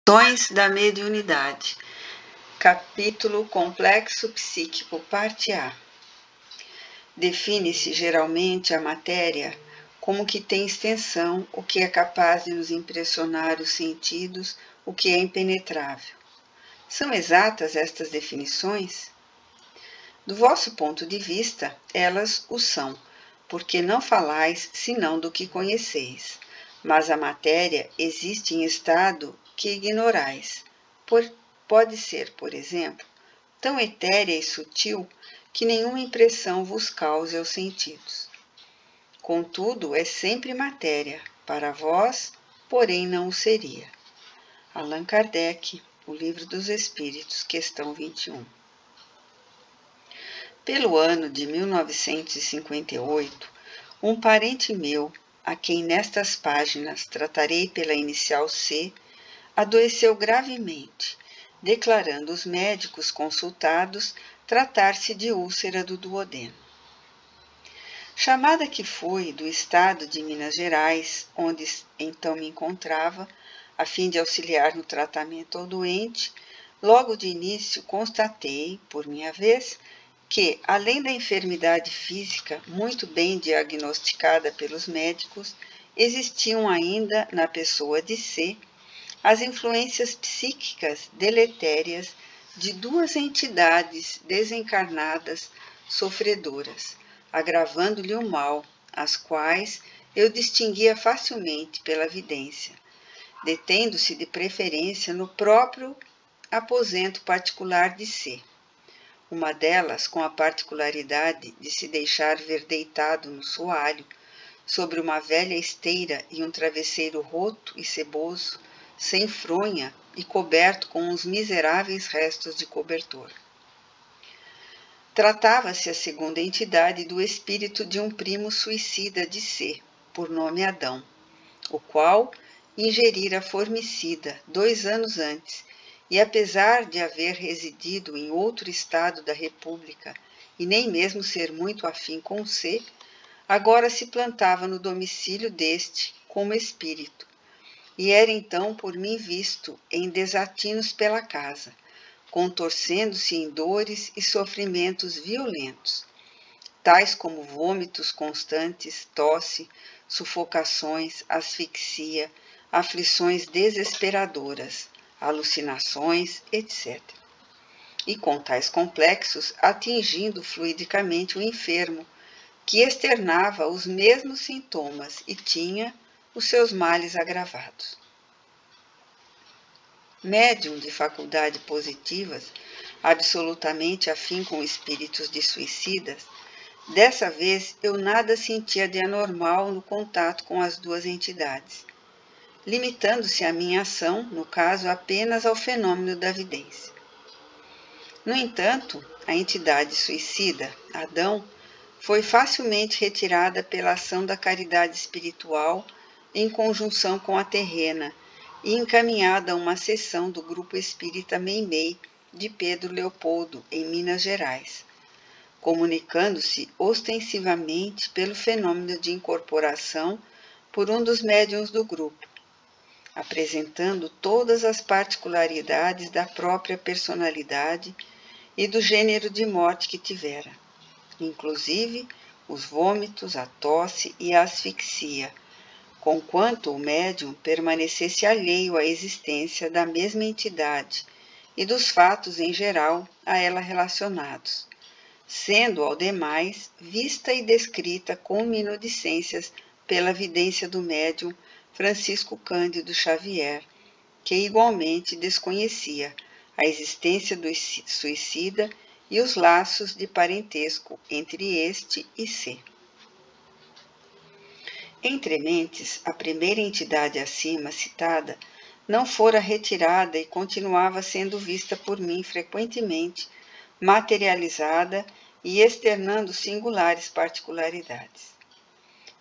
Questões da mediunidade. Capítulo Complexo Psíquico, parte A. Define-se geralmente a matéria como que tem extensão, o que é capaz de nos impressionar os sentidos, o que é impenetrável. São exatas estas definições? Do vosso ponto de vista, elas o são, porque não falais senão do que conheceis. Mas a matéria existe em estado que ignorais. Pode ser, por exemplo, tão etérea e sutil que nenhuma impressão vos cause aos sentidos. Contudo, é sempre matéria, para vós, porém não o seria. Allan Kardec, O Livro dos Espíritos, questão 21. Pelo ano de 1958, um parente meu, a quem nestas páginas tratarei pela inicial C, adoeceu gravemente, declarando os médicos consultados tratar-se de úlcera do duodeno. Chamada que fui do estado de Minas Gerais, onde então me encontrava, a fim de auxiliar no tratamento ao doente, logo de início constatei, por minha vez, que, além da enfermidade física muito bem diagnosticada pelos médicos, existiam ainda na pessoa de C as influências psíquicas deletérias de duas entidades desencarnadas sofredoras, agravando-lhe o mal, as quais eu distinguia facilmente pela vidência, detendo-se de preferência no próprio aposento particular de C. Uma delas com a particularidade de se deixar ver deitado no soalho, sobre uma velha esteira e um travesseiro roto e seboso, sem fronha e coberto com uns miseráveis restos de cobertor. Tratava-se a segunda entidade do espírito de um primo suicida de C, por nome Adão, o qual ingerira formicida 2 anos antes, e apesar de haver residido em outro estado da República e nem mesmo ser muito afim com C, agora se plantava no domicílio deste como espírito, e era então por mim visto em desatinos pela casa, contorcendo-se em dores e sofrimentos violentos, tais como vômitos constantes, tosse, sufocações, asfixia, aflições desesperadoras, alucinações, etc. E com tais complexos atingindo fluidicamente o enfermo, que externava os mesmos sintomas e tinha os seus males agravados. Médium de faculdade positivas, absolutamente afim com espíritos de suicidas, dessa vez eu nada sentia de anormal no contato com as duas entidades, limitando-se a minha ação, no caso, apenas ao fenômeno da vidência. No entanto, a entidade suicida, Adão, foi facilmente retirada pela ação da caridade espiritual em conjunção com a terrena e encaminhada a uma seção do Grupo Espírita Meimei de Pedro Leopoldo, em Minas Gerais, comunicando-se ostensivamente pelo fenômeno de incorporação por um dos médiuns do grupo, apresentando todas as particularidades da própria personalidade e do gênero de morte que tivera, inclusive os vômitos, a tosse e a asfixia, conquanto o médium permanecesse alheio à existência da mesma entidade e dos fatos em geral a ela relacionados, sendo, ao demais, vista e descrita com minudicências pela vidência do médium Francisco Cândido Xavier, que igualmente desconhecia a existência do suicida e os laços de parentesco entre este e C. Entre mentes, a primeira entidade acima citada não fora retirada e continuava sendo vista por mim frequentemente, materializada e externando singulares particularidades.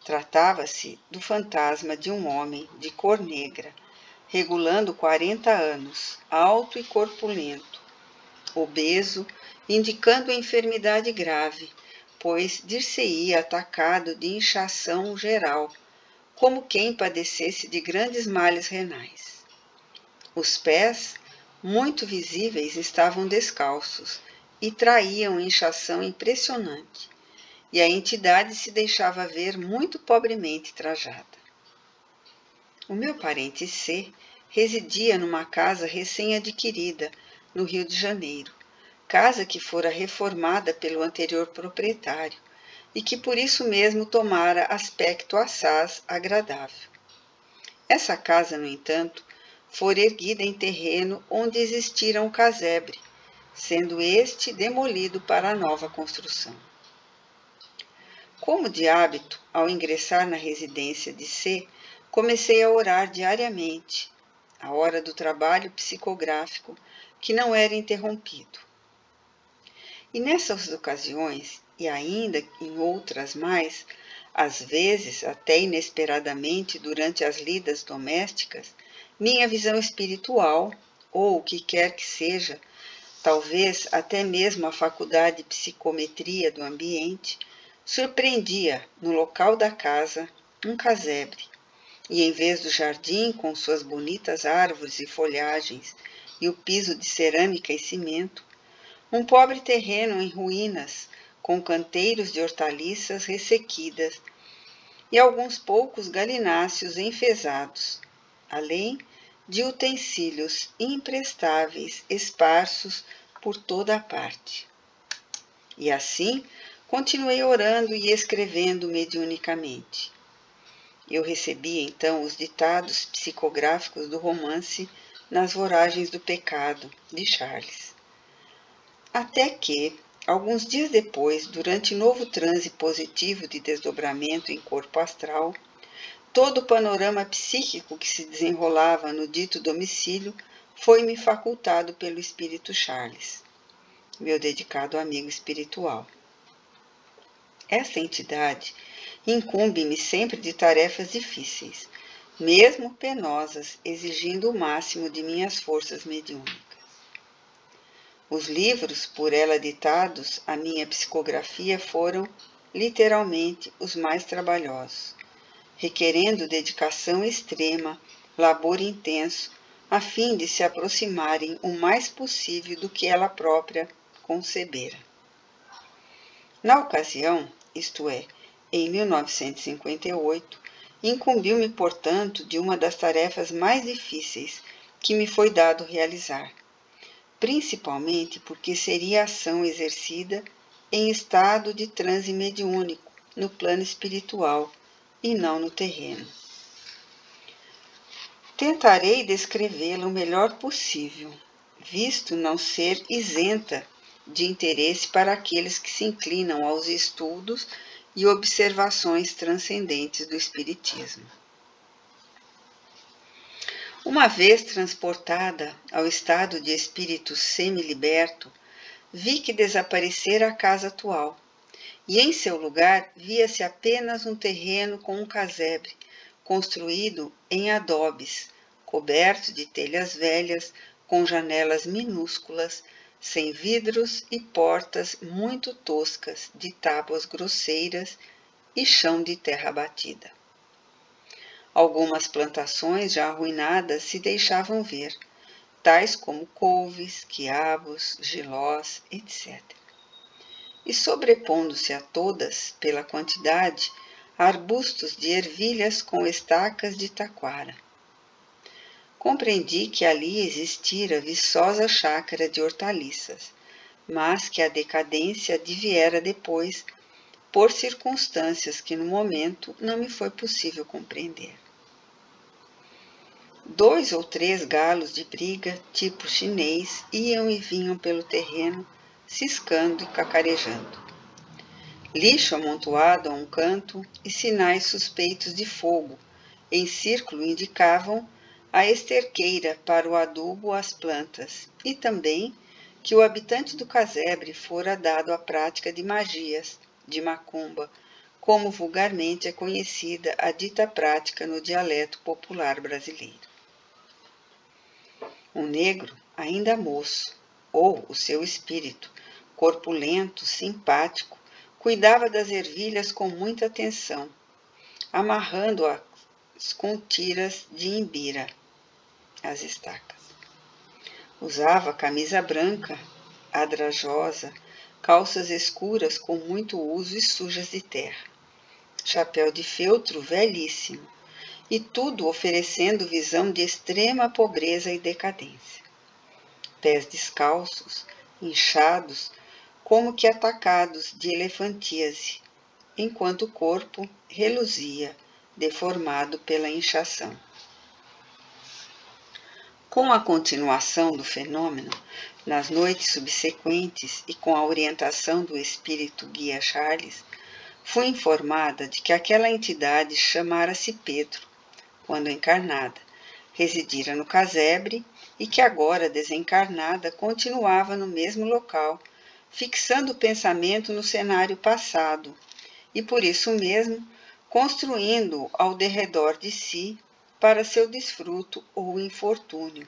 Tratava-se do fantasma de um homem de cor negra, regulando 40 anos, alto e corpulento, obeso, indicando enfermidade grave, pois dir-se-ia atacado de inchação geral, como quem padecesse de grandes males renais. Os pés, muito visíveis, estavam descalços e traíam inchação impressionante, e a entidade se deixava ver muito pobremente trajada. O meu parente C residia numa casa recém-adquirida, no Rio de Janeiro, casa que fora reformada pelo anterior proprietário e que por isso mesmo tomara aspecto assaz agradável. Essa casa, no entanto, fora erguida em terreno onde existira um casebre, sendo este demolido para a nova construção. Como de hábito, ao ingressar na residência de C, comecei a orar diariamente, a hora do trabalho psicográfico, que não era interrompido. E nessas ocasiões, e ainda em outras mais, às vezes, até inesperadamente durante as lidas domésticas, minha visão espiritual, ou o que quer que seja, talvez até mesmo a faculdade de psicometria do ambiente, surpreendia no local da casa um casebre, e em vez do jardim com suas bonitas árvores e folhagens e o piso de cerâmica e cimento, um pobre terreno em ruínas, com canteiros de hortaliças ressequidas e alguns poucos galináceos enfesados, além de utensílios imprestáveis esparsos por toda a parte. E assim, continuei orando e escrevendo mediunicamente. Eu recebi então os ditados psicográficos do romance Nas Voragens do Pecado, de Charles. Até que, alguns dias depois, durante novo transe positivo de desdobramento em corpo astral, todo o panorama psíquico que se desenrolava no dito domicílio foi-me facultado pelo espírito Charles, meu dedicado amigo espiritual. Esta entidade incumbe-me sempre de tarefas difíceis, mesmo penosas, exigindo o máximo de minhas forças mediúnicas. Os livros por ela ditados à minha psicografia foram, literalmente, os mais trabalhosos, requerendo dedicação extrema, labor intenso, a fim de se aproximarem o mais possível do que ela própria concebera. Na ocasião, isto é, em 1958, incumbiu-me, portanto, de uma das tarefas mais difíceis que me foi dado realizar, principalmente porque seria ação exercida em estado de transe mediúnico, no plano espiritual e não no terreno. Tentarei descrevê-la o melhor possível, visto não ser isenta de interesse para aqueles que se inclinam aos estudos e observações transcendentes do Espiritismo. Uma vez transportada ao estado de espírito semi-liberto, vi que desaparecera a casa atual, e em seu lugar via-se apenas um terreno com um casebre, construído em adobes, coberto de telhas velhas, com janelas minúsculas, sem vidros e portas muito toscas, de tábuas grosseiras e chão de terra batida. Algumas plantações já arruinadas se deixavam ver, tais como couves, quiabos, gilós, etc. E sobrepondo-se a todas, pela quantidade, arbustos de ervilhas com estacas de taquara. Compreendi que ali existira viçosa chácara de hortaliças, mas que a decadência adviera depois, por circunstâncias que no momento não me foi possível compreender. 2 ou 3 galos de briga, tipo chinês, iam e vinham pelo terreno, ciscando e cacarejando. Lixo amontoado a um canto e sinais suspeitos de fogo, em círculo indicavam a esterqueira para o adubo às plantas, e também que o habitante do casebre fora dado à prática de magias, de macumba, como vulgarmente é conhecida a dita prática no dialeto popular brasileiro. Um negro, ainda moço, ou o seu espírito, corpulento, simpático, cuidava das ervilhas com muita atenção, amarrando-as com tiras de imbira. as estacas. Usava camisa branca, adrajosa, calças escuras com muito uso e sujas de terra, chapéu de feltro velhíssimo, e tudo oferecendo visão de extrema pobreza e decadência. Pés descalços, inchados, como que atacados de elefantíase, enquanto o corpo reluzia, deformado pela inchação. Com a continuação do fenômeno, nas noites subsequentes e com a orientação do espírito guia Charles, fui informada de que aquela entidade chamara-se Pedro, quando encarnada, residira no casebre e que agora desencarnada continuava no mesmo local, fixando o pensamento no cenário passado e por isso mesmo construindo ao derredor de si para seu desfruto ou infortúnio,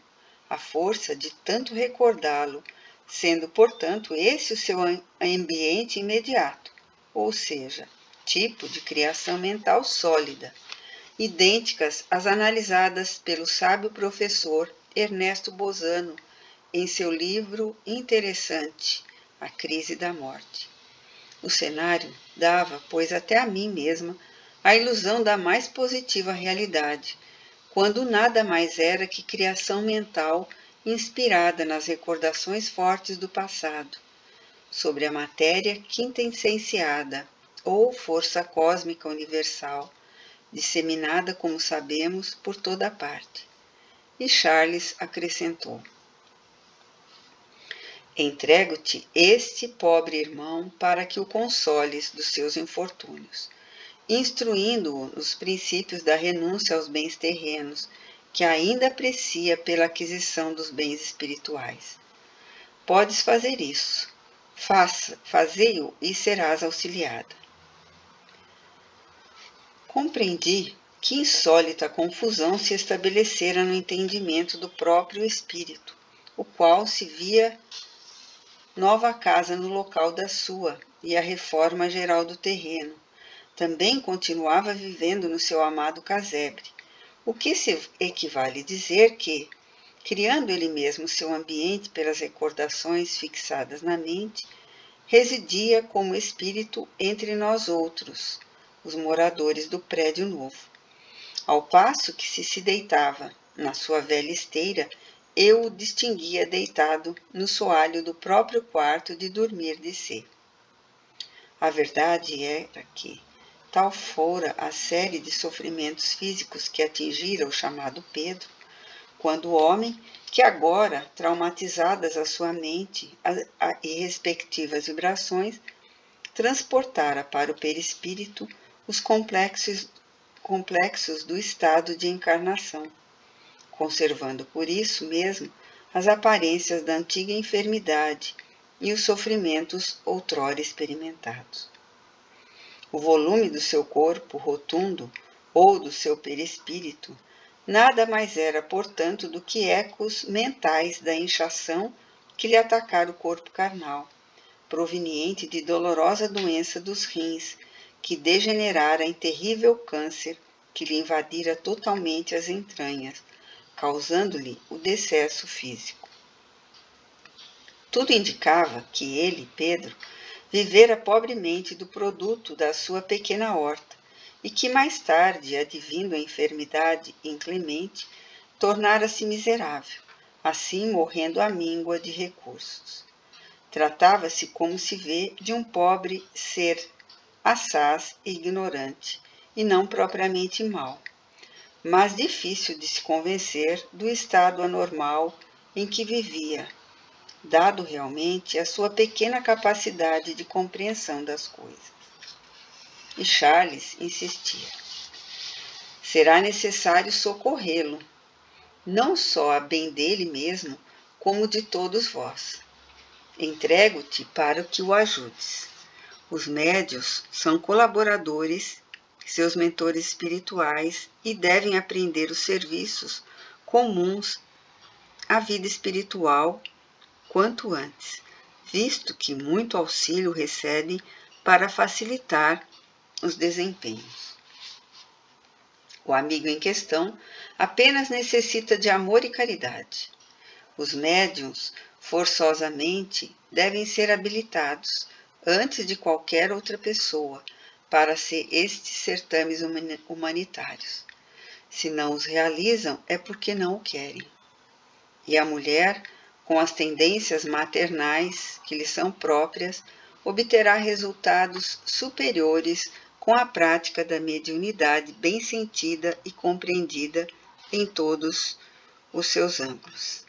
à força de tanto recordá-lo, sendo, portanto, esse o seu ambiente imediato, ou seja, tipo de criação mental sólida, idênticas às analisadas pelo sábio professor Ernesto Bozano em seu livro interessante, A Crise da Morte. O cenário dava, pois até a mim mesma, a ilusão da mais positiva realidade, quando nada mais era que criação mental inspirada nas recordações fortes do passado, sobre a matéria quintessenciada ou força cósmica universal, disseminada, como sabemos, por toda parte. E Charles acrescentou: entrego-te este pobre irmão para que o consoles dos seus infortúnios, instruindo-o nos princípios da renúncia aos bens terrenos, que ainda aprecia pela aquisição dos bens espirituais. Podes fazer isso. Fazei-o e serás auxiliada. Compreendi que insólita confusão se estabelecera no entendimento do próprio espírito, o qual se via nova casa no local da sua e a reforma geral do terreno. Também continuava vivendo no seu amado casebre, o que se equivale dizer que, criando ele mesmo seu ambiente pelas recordações fixadas na mente, residia como espírito entre nós outros, os moradores do prédio novo. Ao passo que se deitava na sua velha esteira, eu o distinguia deitado no soalho do próprio quarto de dormir de si. A verdade era que, tal fora a série de sofrimentos físicos que atingira o chamado Pedro, quando o homem, que agora, traumatizadas a sua mente e respectivas vibrações, transportara para o perispírito os complexos do estado de encarnação, conservando por isso mesmo as aparências da antiga enfermidade e os sofrimentos outrora experimentados. O volume do seu corpo rotundo ou do seu perispírito nada mais era, portanto, do que ecos mentais da inchação que lhe atacara o corpo carnal, proveniente de dolorosa doença dos rins, que degenerara em terrível câncer que lhe invadira totalmente as entranhas, causando-lhe o decesso físico. Tudo indicava que ele, Pedro, vivera pobremente do produto da sua pequena horta e que mais tarde, advindo a enfermidade inclemente, tornara-se miserável, assim morrendo à míngua de recursos. Tratava-se, como se vê, de um pobre ser assaz e ignorante, e não propriamente mau, mas difícil de se convencer do estado anormal em que vivia, dado realmente a sua pequena capacidade de compreensão das coisas. E Charles insistia: será necessário socorrê-lo, não só a bem dele mesmo, como de todos vós. Entrego-te para que o ajudes. Os médios são colaboradores, seus mentores espirituais, e devem aprender os serviços comuns à vida espiritual quanto antes, visto que muito auxílio recebem para facilitar os desempenhos. O amigo em questão apenas necessita de amor e caridade. Os médiuns, forçosamente, devem ser habilitados, antes de qualquer outra pessoa, para estes certames humanitários. Se não os realizam, é porque não o querem. E a mulher, com as tendências maternais que lhe são próprias, obterá resultados superiores com a prática da mediunidade bem sentida e compreendida em todos os seus ângulos.